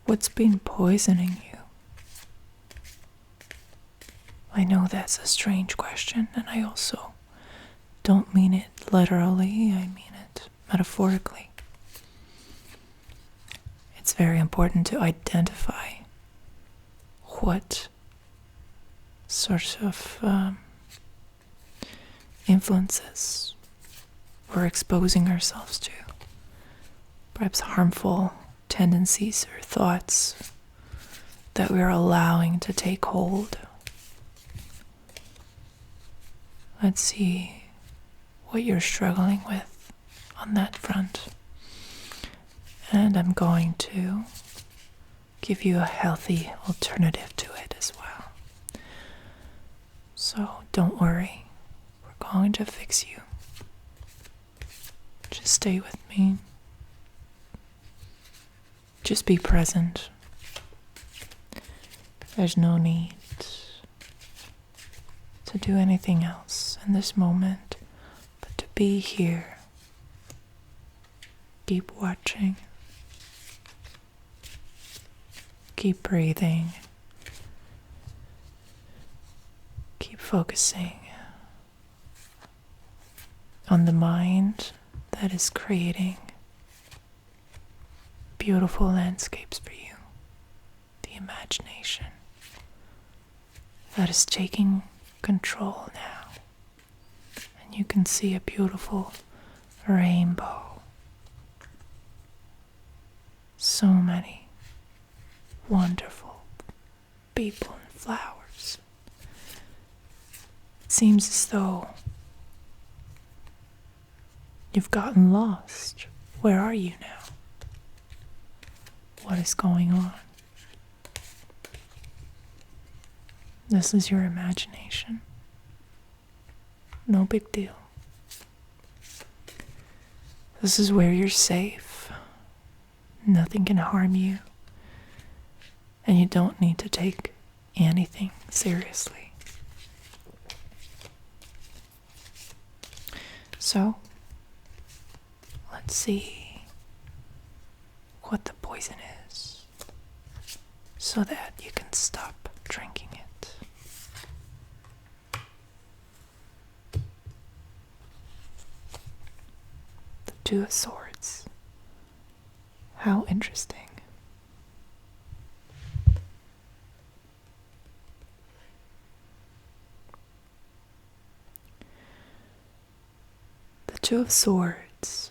What's been poisoning you? I know that's a strange question, and I also don't mean it literally, I mean it metaphorically. It's very important to identify what sort of influences we're exposing ourselves to. Perhaps harmful tendencies or thoughts that we're allowing to take hold. Let's see what you're struggling with on that front. And I'm going to give you a healthy alternative to it as well. So don't worry, we're going to fix you. Just stay with me. Just be present. There's no need to do anything else in this moment but to be here. Keep watching. Keep breathing. Keep focusing on the mind that is creating beautiful landscapes for you. The imagination that is taking control now. And you can see a beautiful rainbow. So many wonderful people and flowers. It seems as though you've gotten lost. Where are you now? What is going on? This is your imagination. No big deal. This is where you're safe. Nothing can harm you. And you don't need to take anything seriously. So, let's see what the poison is so that you can stop drinking it. The Two of Swords. How interesting. The Two of Swords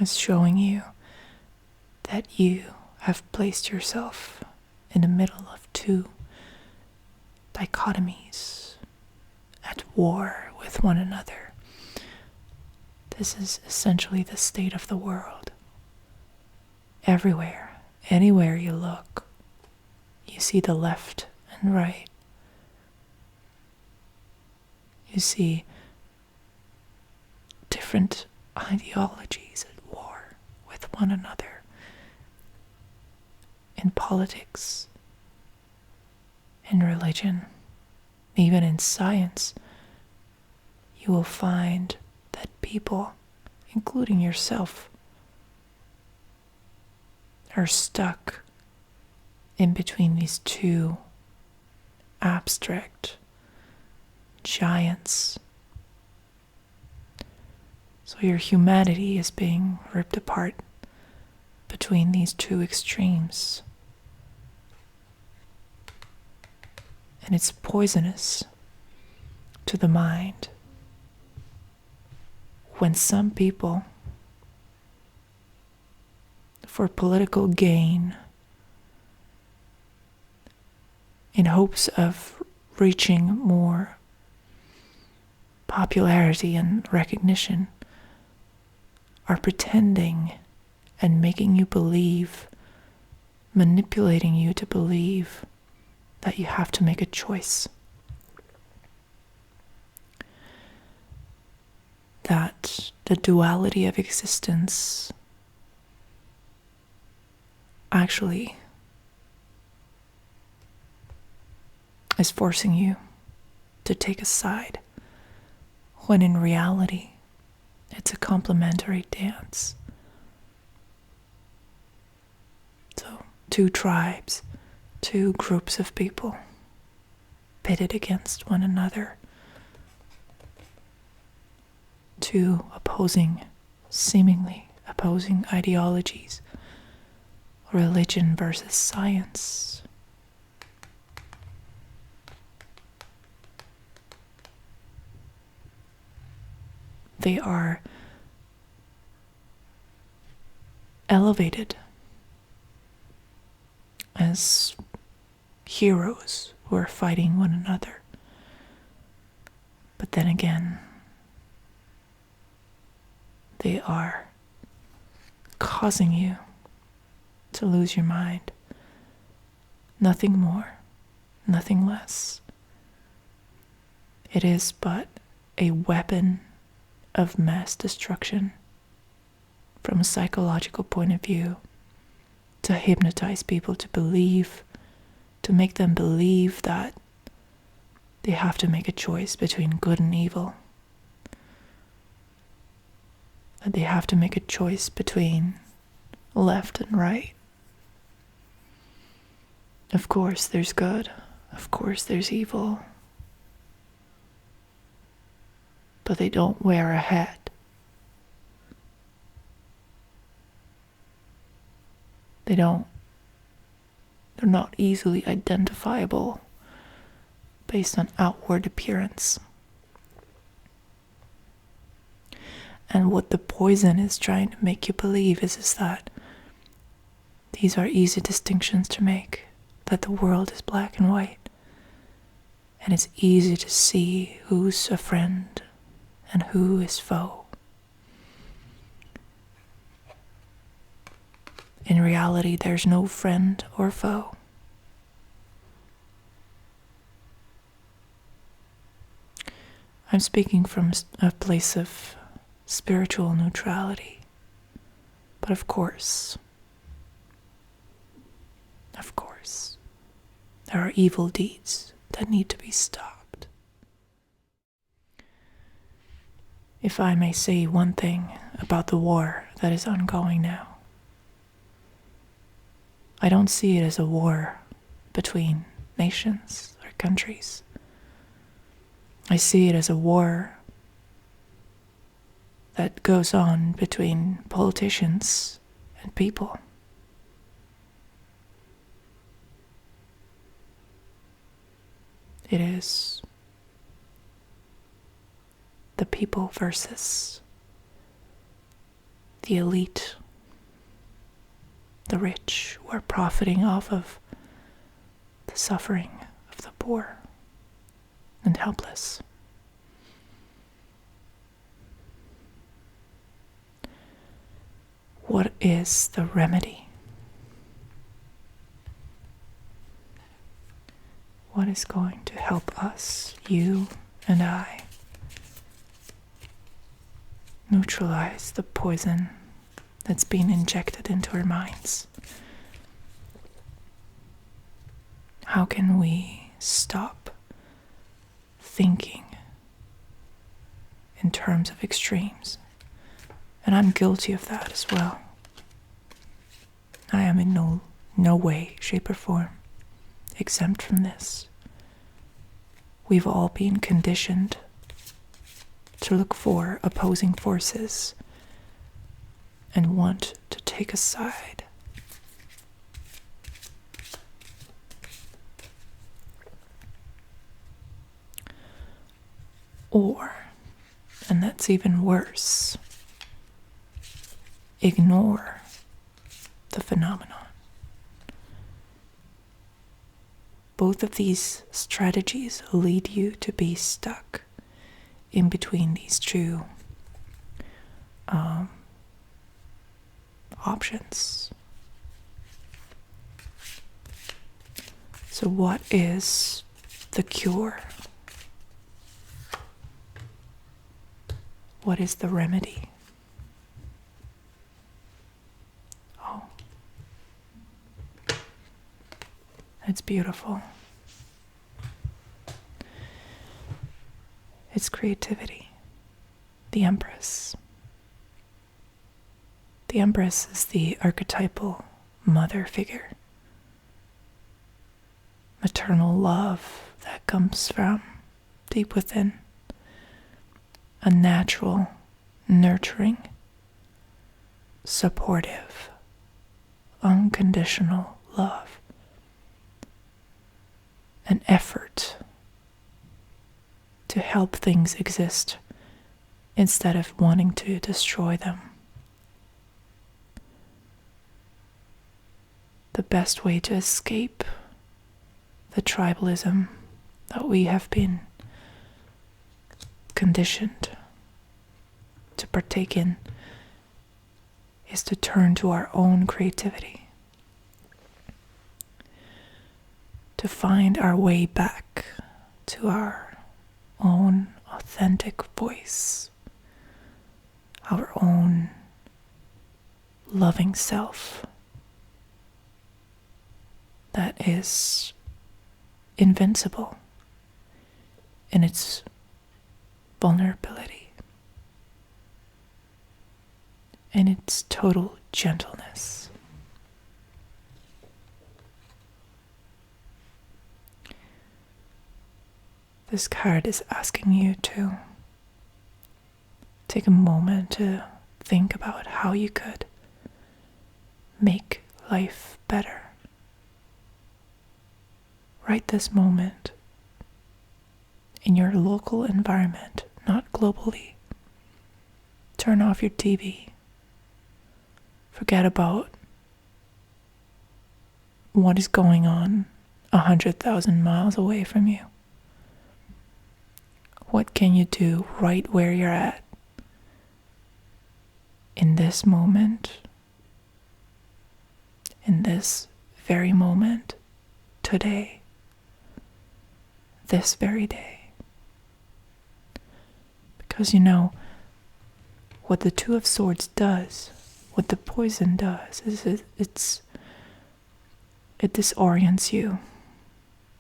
is showing you that you have placed yourself in the middle of two dichotomies at war with one another. This is essentially the state of the world. Everywhere, anywhere you look, you see the left and right. You see different ideologies at war with one another. In politics, in religion, even in science, you will find that people, including yourself, are stuck in between these two abstract giants. So your humanity is being ripped apart between these two extremes. And it's poisonous to the mind when some people, for political gain, in hopes of reaching more popularity and recognition, are pretending and making you believe, manipulating you to believe that you have to make a choice. That the duality of existence actually is forcing you to take a side, when in reality it's a complementary dance. two tribes, two groups of people pitted against one another, two seemingly opposing ideologies, religion versus science. They are elevated as heroes who are fighting one another. But then again, they are causing you to lose your mind. Nothing more, nothing less. It is but a weapon of mass destruction from a psychological point of view, to hypnotize people to believe, to make them believe that they have to make a choice between good and evil, that they have to make a choice between left and right. Of course there's good, of course there's evil, but they don't wear a hat. They're not easily identifiable based on outward appearance. And what the poison is trying to make you believe is that these are easy distinctions to make, that the world is black and white, and it's easy to see who's a friend and who is foe. In reality, there's no friend or foe. I'm speaking from a place of spiritual neutrality. But of course, there are evil deeds that need to be stopped. If I may say one thing about the war that is ongoing now, I don't see it as a war between nations or countries. I see it as a war that goes on between politicians and people. It is the people versus the elite, the rich who are profiting off of the suffering of the poor and helpless. What is the remedy? What is going to help us, you and I, neutralize the poison that's being injected into our minds? How can we stop thinking in terms of extremes? And I'm guilty of that as well. I am in no way, shape, or form exempt from this. We've all been conditioned to look for opposing forces and want to take a side. Or, and that's even worse, ignore the phenomenon. Both of these strategies lead you to be stuck in between these two options. So what is the cure? What is the remedy? Oh, it's beautiful. It's creativity. The Empress. The Empress is the archetypal mother figure maternal love that comes from deep within, a natural, nurturing, supportive, unconditional love, an effort to help things exist instead of wanting to destroy them. The best way to escape the tribalism that we have been conditioned to partake in is to turn to our own creativity, to find our way back to our own authentic voice, our own loving self that is invincible in its vulnerability and its total gentleness. This card is asking you to take a moment to think about how you could make life better. Right this moment, in your local environment, not globally. Turn off your TV. Forget about what is going on 100,000 miles away from you. What can you do right where you're at? In this moment, in this very moment, today, this very day. Because you know, what the Two of Swords does, what the poison does, is it disorients you.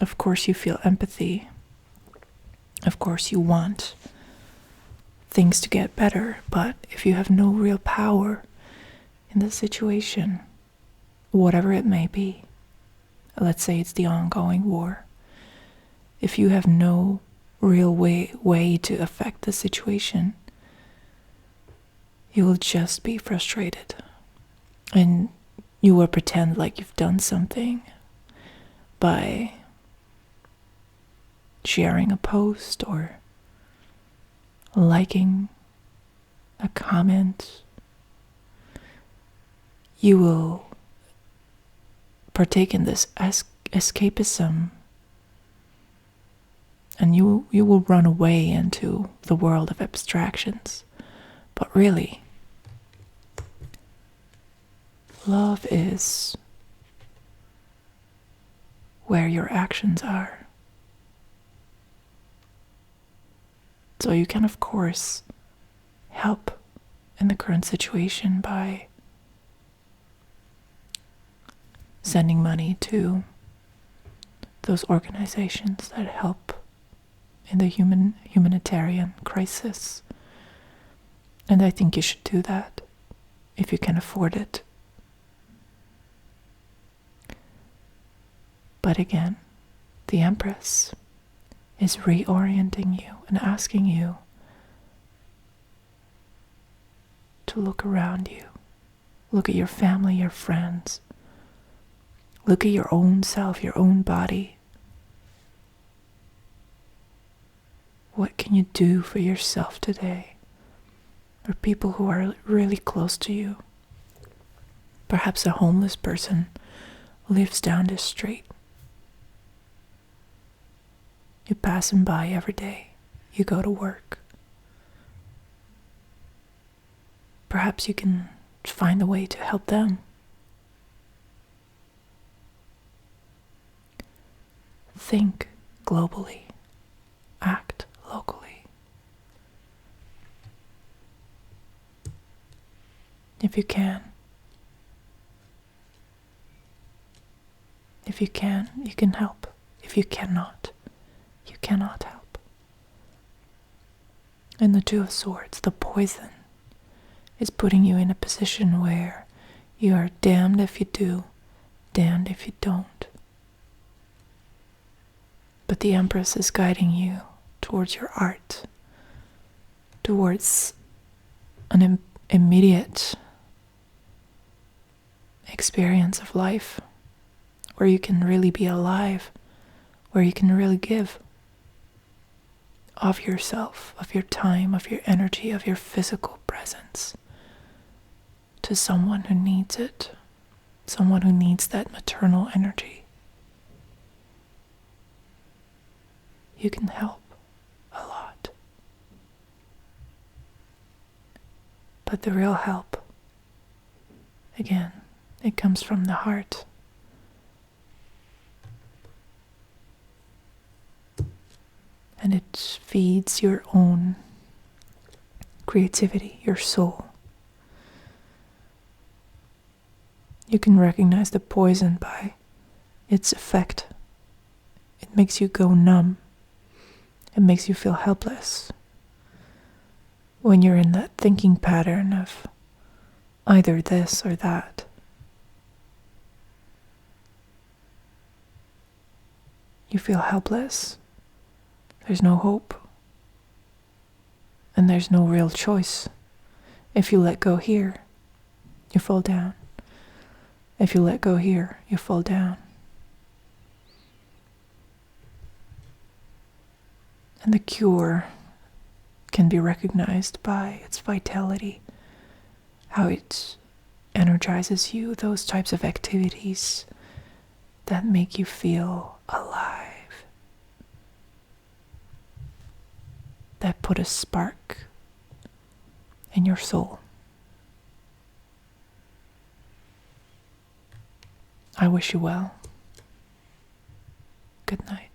Of course you feel empathy. Of course you want things to get better, but if you have no real power in the situation, whatever it may be, let's say it's the ongoing war, if you have no real way to affect the situation, you will just be frustrated. And you will pretend like you've done something by sharing a post or liking a comment. You will partake in this escapism, and you will run away into the world of abstractions. But really, love is where your actions are. So you can, of course, help in the current situation by sending money to those organizations that help in the humanitarian crisis. And I think you should do that if you can afford it. But again, the Empress is reorienting you and asking you to look around you. Look at your family, your friends. Look at your own self, your own body. What can you do for yourself today? Or people who are really close to you. Perhaps a homeless person lives down this street. You pass him by every day. You go to work. Perhaps you can find a way to help them. Think globally. Act locally. If you can. If you can, you can help. If you cannot, you cannot help. And the Two of Swords, the poison, is putting you in a position where you are damned if you do, damned if you don't. But the Empress is guiding you towards your art, towards an immediate experience of life where you can really be alive, where you can really give of yourself, of your time, of your energy, of your physical presence to someone who needs it, someone who needs that maternal energy. You can help a lot. But the real help, again, it comes from the heart. And it feeds your own creativity, your soul. You can recognize the poison by its effect. It makes you go numb. It makes you feel helpless. When you're in that thinking pattern of either this or that. You feel helpless. There's no hope. And there's no real choice. If you let go here, you fall down. If you let go here, you fall down. And the cure can be recognized by its vitality, how it energizes you, those types of activities that make you feel alive, that put a spark in your soul. I wish you well. Good night.